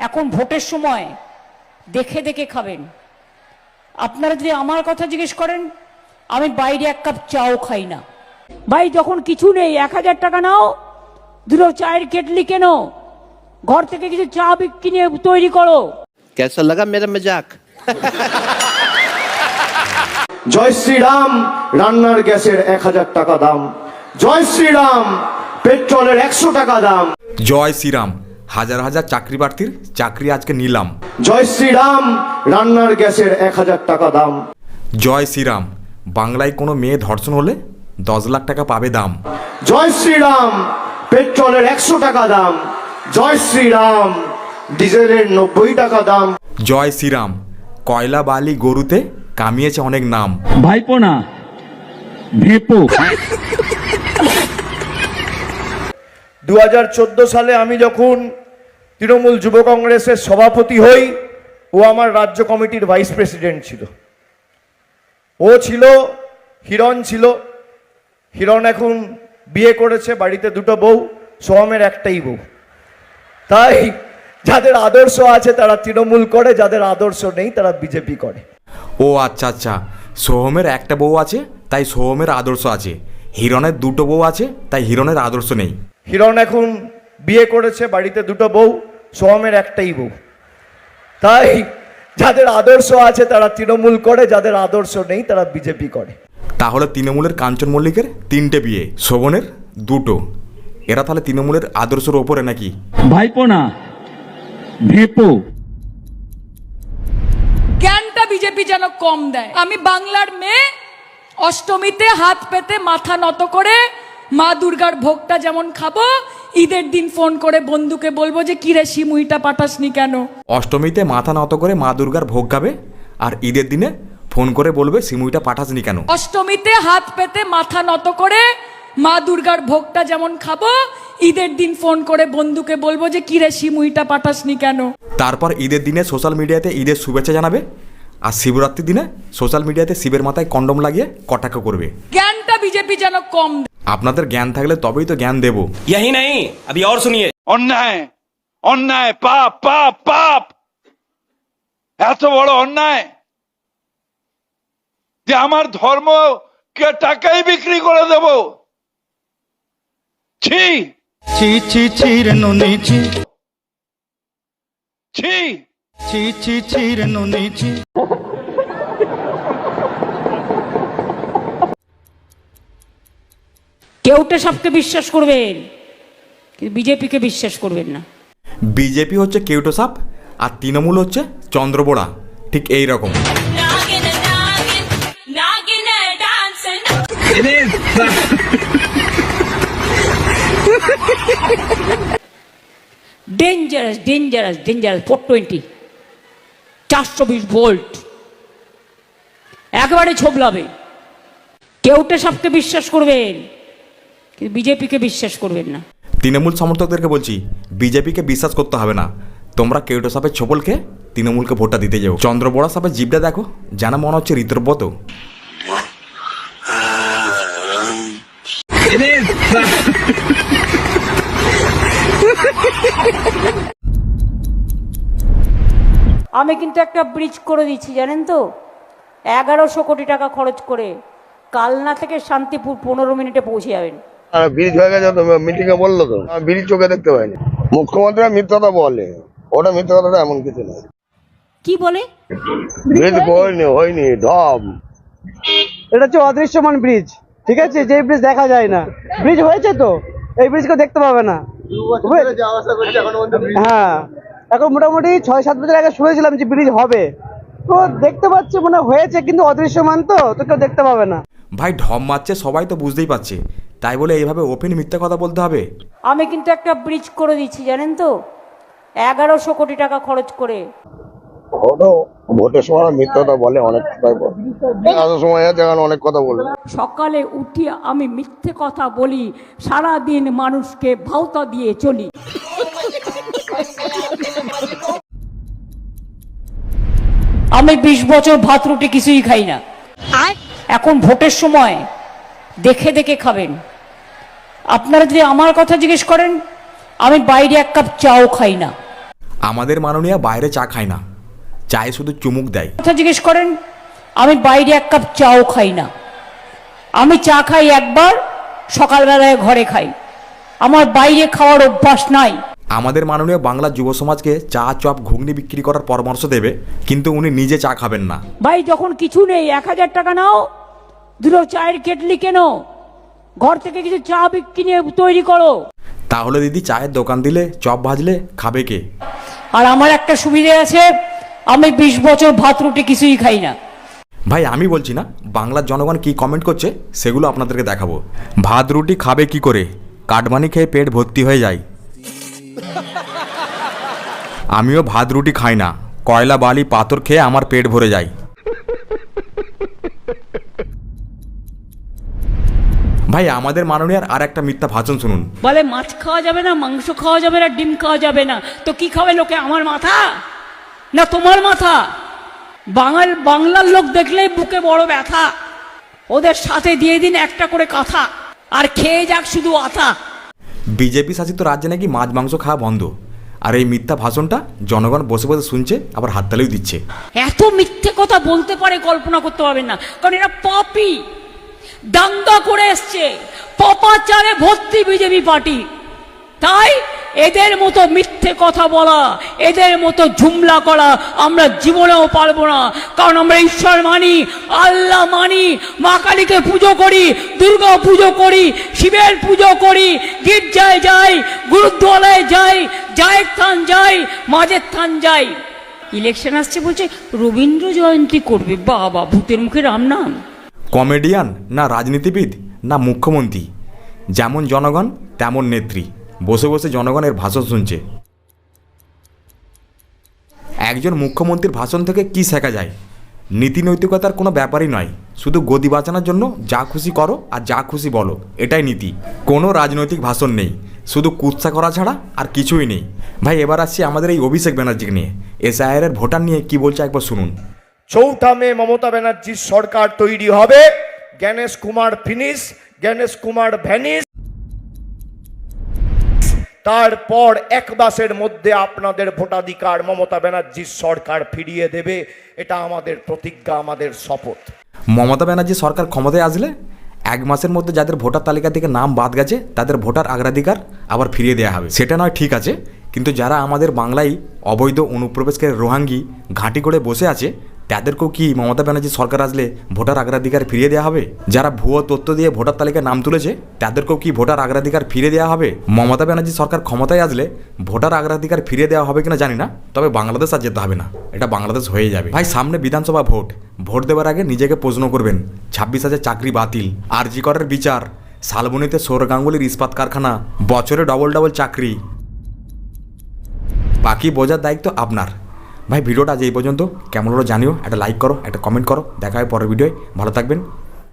এখন ভোটের সময় দেখে দেখে খাবেন। আপনারা যদি আমার কথা জিজ্ঞেস করেন, আমি বাইরে এক কাপ চাও খাই না। ভাই যখন কিছু নেই 1000 টাকা নাও, দুটো চায়ের কেটলি কেনো, ঘর থেকে কিছু চা কিনে তৈরি করো। कैसा लगा मेरा मजाक? জয় শ্রীরাম, রান্নার গ্যাসের 1000 টাকা দাম। জয় শ্রীরাম, পেট্রোলের 100 টাকা দাম। জয় শ্রীরাম, হাজার হাজার চাকরি প্রার্থীর চাকরি আজকে নিলাম। জয় শ্রীরাম, রান্নার গ্যাসের 1000 টাকা দাম। জয় শ্রীরাম, বাংলায় কোনো মেয়ে ধর্ষণ হলে 10 লাখ টাকা পাবে দাম। জয় শ্রীরাম, পেট্রোলের 100 টাকা দাম। জয় শ্রীরাম, ডিজেলের 90 টাকা দাম। জয় শ্রীরাম, কয়লা বালি গরুতে কামিয়েছে অনেক নাম। ভাইপো না ভেপো। 2014 সালে আমি যখন তৃণমূল যুব কংগ্রেসের সভাপতি হই, ও আমার রাজ্য কমিটির ভাইস প্রেসিডেন্ট ছিল। ও ছিল, হিরণ ছিল। হিরণ এখন বিয়ে করেছে, বাড়িতে 2টো বউ, সোহমের একটাই বউ। তাই যাদের আদর্শ আছে তারা তৃণমূল করে, যাদের আদর্শ নেই তারা বিজেপি করে। ও আচ্ছা আচ্ছা, সোহমের একটা বউ আছে তাই সোহমের আদর্শ আছে, হিরণের 2টো বউ আছে তাই হিরণের আদর্শ নেই। হিরণ এখন বিয়ে করেছে, বাড়িতে 2টো বউ, সোহমের একটাই বউ। তাই যাদের আদর্শ আছে তারা তৃণমূল করে, যাদের আদর্শ নেই তারা বিজেপি করে। তাহলে তৃণমূলের কাঞ্চন মল্লিকের 3টে বিয়ে, শোভনের 2টো। এরা তাহলে তৃণমূলের আদর্শের ওপরে নাকি? ভাইপো না ভেপো। জ্ঞানটা বিজেপি যেন কম দেয়। আমি বাংলার মেয়ে, অষ্টমীতে হাত পেতে মাথা নত করে মা দুর্গার ভোগটা যেমন খাবো, ঈদের দিন ফোন করে বন্ধুকে বলবো যে কিরে সিমুইটা পাঠাসনি কেন। অষ্টমীতে মাথা নত করে মা দুর্গার ভোগ খাবে, আর ঈদের দিনে ফোন করে বলবে সিমুইটা পাঠাসনি কেন। অষ্টমীতে হাত পেতে মাথা নত করে মা দুর্গার ভোগটা যেমন খাবো, ঈদের দিন ফোন করে বন্ধুকে বলবো যে কিরে সিমুইটা পাঠাসনি কেন। তারপর ঈদের দিনে সোশ্যাল মিডিয়াতে ঈদের শুভেচ্ছা জানাবে, আর শিবরাত্রির দিনে সোশ্যাল মিডিয়াতে শিবের মাথায় কন্ডম লাগিয়ে কটাক্ষ করবে। জ্ঞানটা বিজেপি যেন কম দেয়। আপনাদের জ্ঞান থাকলে তবেই তো জ্ঞান দেব। यही नहीं, अभी और सुनिए। অন্যায়, অন্যায়, পাপ, পাপ, পাপ। এত বড় অন্যায় যে আমার ধর্মকে টাকাই বিক্রি করে দেব। ছি ছি ছি ছি রে নুনি ছি, ছি। ছি ছি ছি রে নুনি ছি। কেউটে সবকে বিশ্বাস করবেন, কিন্তু বিজেপিকে বিশ্বাস করবেন না। বিজেপি হচ্ছে কেউটো সাপ, আর তৃণমূল হচ্ছে চন্দ্রবোড়া, ঠিক এই রকম। ডেঞ্জারাস ডেঞ্জারাস ডেঞ্জারাস 420 420 ভোল্ট একেবারে ছোবলাবে। কেউটে সবকে বিশ্বাস করবেন, কিন্তু বিজেপিকে বিশ্বাস করবেন না। তৃণমূল সমর্থকদেরকে বলছি, বিজেপিকে বিশ্বাস করতে হবে না। তোমরা কেউটো সাপের ছোপলকে তৃণমূলকে ভোটটা দিতে যাও। চন্দ্রবোড়া সাপের জিভটা দেখো, যেন মনে হচ্ছে ঋতুব্রত। আমি কিন্তু একটা ব্রিজ করে দিচ্ছি, জানেন তো, 1100 কোটি টাকা খরচ করে কালনা থেকে শান্তিপুর 15 মিনিটে পৌঁছে যাবেন। ব্রিজ হয়ে গেছে তো, মিটিং এ বললো তো, ব্রিজ চোখে দেখতে পাইনি। মুখ্যমন্ত্রী মিথ্যা কথা বলে, ওটা মিথ্যা কথাটা এমন কিছু না। কি বলে? ব্রিজ হয়নি ঢপ। এটা হচ্ছে অদৃশ্যমান ব্রিজ, ঠিক আছে, যে ব্রিজ দেখা যায় না। ব্রিজ হয়েছে তো, এই ব্রিজ কেউ দেখতে পাবে না। হ্যাঁ, এখন মোটামুটি 6-7 বছর আগে শুনেছিলাম যে ব্রিজ হবে, তো দেখতে পাচ্ছি মনে হয়েছে, কিন্তু অদৃশ্যমান তো কেউ দেখতে পাবে না। ভাই ঢপ মারছে সবাই তো বুঝতেই পারছে, তাই বলে এইভাবে ওপেন মিথ্যা কথা বলতে হবে? আমি কিন্তু একটা ব্রিজ করে দিচ্ছি, জানেন তো, 1100 কোটি টাকা খরচ করে। ভোটের সময় মিথ্যা কথা বলে, অনেক কথাই বলে, সময় আছে এখন অনেক কথা বলবে। সকালে উঠি আমি মিথ্যে কথা বলি, সারা দিন মানুষকে ভাওতা দিয়ে চলি। আমি 20 বছর ভাত রুটি কিছুই খাই না। এখন ভোটের সময় দেখে দেখে খাবেন। আপনারা যদি আমার কথা জিজ্ঞেস করেন, আমি বাইরে এক কাপ চাও খাই না। আমাদের মাননীয়া বাইরে চা খায় না, চায়ে শুধু চুমুক দেয়। কথা জিজ্ঞেস করেন, আমি বাইরে এক কাপ চাও খাই না। আমি চা খাই একবার, সকালবেলায় ঘরে খাই। আমার বাইরে খাওয়ার অভ্যাস নাই। আমাদের মাননীয় বাংলা যুব সমাজকে চা চপ ঘুগনি বিক্রি করার পরামর্শ দেবে, কিন্তু উনি নিজে চা খাবেন না। ভাই যখন কিছু নেই 1000 টাকা নাও, দুটো চায়ের কেটলি কেনো, ঘর থেকে কিছু চা কিনে তৈরি করো। তাহলে দিদি চায়ের দোকান দিলে চপ ভাজলে খাবে কে? আর আমার একটা সুবিধে আছে, আমি 20 বছর ভাত রুটি কিছুই খাই না। ভাই আমি বলছি না, বাংলার জনগণ কি কমেন্ট করছে সেগুলো আপনাদেরকে দেখাবো। ভাত রুটি খাবে কি করে? কাটমানি খেয়ে পেট ভর্তি হয়ে যায়। আমিও ভাত রুটি খাই না, কয়লা বালি পাথর খেয়ে আমার পেট ভরে যায়। ভাই আমাদের মাননীয়ার আর একটা মিথ্যা ভাষণ শুনুন। বলে মাছ খাওয়া যাবে না, মাংস খাওয়া যাবে না, ডিম খাওয়া যাবে না। তো কি খাবে লোকে? আমার মাথা না তোমার মাথা? বাংলার লোক দেখলেই বুকে বড় ব্যথা। ওদের সাথে দিয়ে দিন একটা করে কথা, আর খেয়ে যাক শুধু আতা। বিজেপি শাসিত রাজ্যে নাকি মাছ মাংস খাওয়া বন্ধ, আর এই মিথ্যা ভাষণটা জনগণ বসে বসে শুনছে, আবার হাততালিও দিচ্ছে। এত মিথ্যে কথা বলতে পারে কল্পনা করতে পারবেন না, কারণ এরা পাপী, দাঙ্গা করে এসছে, পাপাচারে ভর্তি বিজেপি পার্টি। তাই এদের মতো মিথ্যে কথা বলা, এদের মতো ঝুমলা করা আমরা জীবনেও পারবো না। কারণ আমরা ঈশ্বর মানি, আল্লাহ মানি, মা কালীকে পুজো করি, দুর্গা পুজো করি, শিবের পুজো করি, গির্জায় যাই, গুরুদ্বারায় যাই, জায়ের থান যাই, মাঝের থান যাই। ইলেকশন আসছে বলছে রবীন্দ্র জয়ন্তী করবে, বাবা ভূতের মুখে রাম নাম। কমেডিয়ান না রাজনীতিবিদ না মুখ্যমন্ত্রী, যেমন জনগণ তেমন নেত্রী, বসে বসে জনগণের ভাষণ শুনছে। একজন মুখ্যমন্ত্রীর ভাষণ থেকে কি শেখা যায়? নীতি নৈতিকতার কোনো ব্যাপারই নয়, শুধু গদি বাঁচানোর জন্য যা খুশি করো আর যা খুশি বলো, এটাই নীতি। কোনো রাজনৈতিক ভাষণ নেই, শুধু কুৎসা করা ছাড়া আর কিছুই নেই। ভাই এবার আসছি আমাদের এই অভিষেক ব্যানার্জিকে নিয়ে। SIR এর ভোটার নিয়ে কি বলছে একবার শুনুন। 4 মে মমতা ব্যানার্জির সরকার তৈরি হবে। Gyanesh Kumar finish, Gyanesh Kumar vanish. তারপর 1 মাসের মধ্যে আপনাদের ভোটাধিকার মমতা ব্যানার্জির সরকার ফিরিয়ে দেবে। এটা আমাদের প্রতিজ্ঞা, আমাদের শপথ। মমতা ব্যানার্জি সরকার ক্ষমতায় আসলে 1 মাসের মধ্যে যাদের ভোটার তালিকা থেকে নাম বাদ গেছে তাদের ভোটার অগ্রাধিকার আবার ফিরিয়ে দেওয়া হবে। সেটা নয় ঠিক আছে, কিন্তু যারা আমাদের বাংলায় অবৈধ অনুপ্রবেশকারী রোহাঙ্গি ঘাঁটি করে বসে আছে, তাদেরকেও কি মমতা ব্যানার্জি সরকার আসলে ভোটার অগ্রাধিকার ফিরিয়ে দেওয়া হবে? যারা ভুয়ো তথ্য দিয়ে ভোটার তালিকায় নাম তুলেছে তাদেরকেও কি ভোটার অগ্রাধিকার ফিরিয়ে দেওয়া হবে? মমতা ব্যানার্জি সরকার ক্ষমতায় আসলে ভোটার অগ্রাধিকার ফিরিয়ে দেওয়া হবে কিনা জানি না, তবে বাংলাদেশ আর যেতে হবে না, এটা বাংলাদেশ হয়ে যাবে। ভাই সামনে বিধানসভা ভোট দেওয়ার আগে নিজেকে প্রশ্ন করবেন, 26,000 চাকরি বাতিল, RG করের বিচার, শালবনীতে সৌরভ গাঙ্গুলির ইস্পাত কারখানা, বছরে ডবল চাকরি, বাকি বোঝার দায়িত্ব আপনার। ভাই ভিডিওটা আজ এই পর্যন্ত, কেমন হলো জানিও, একটা লাইক করো, একটা কমেন্ট করো। দেখা হয় পরের ভিডিওয়, ভালো থাকবেন।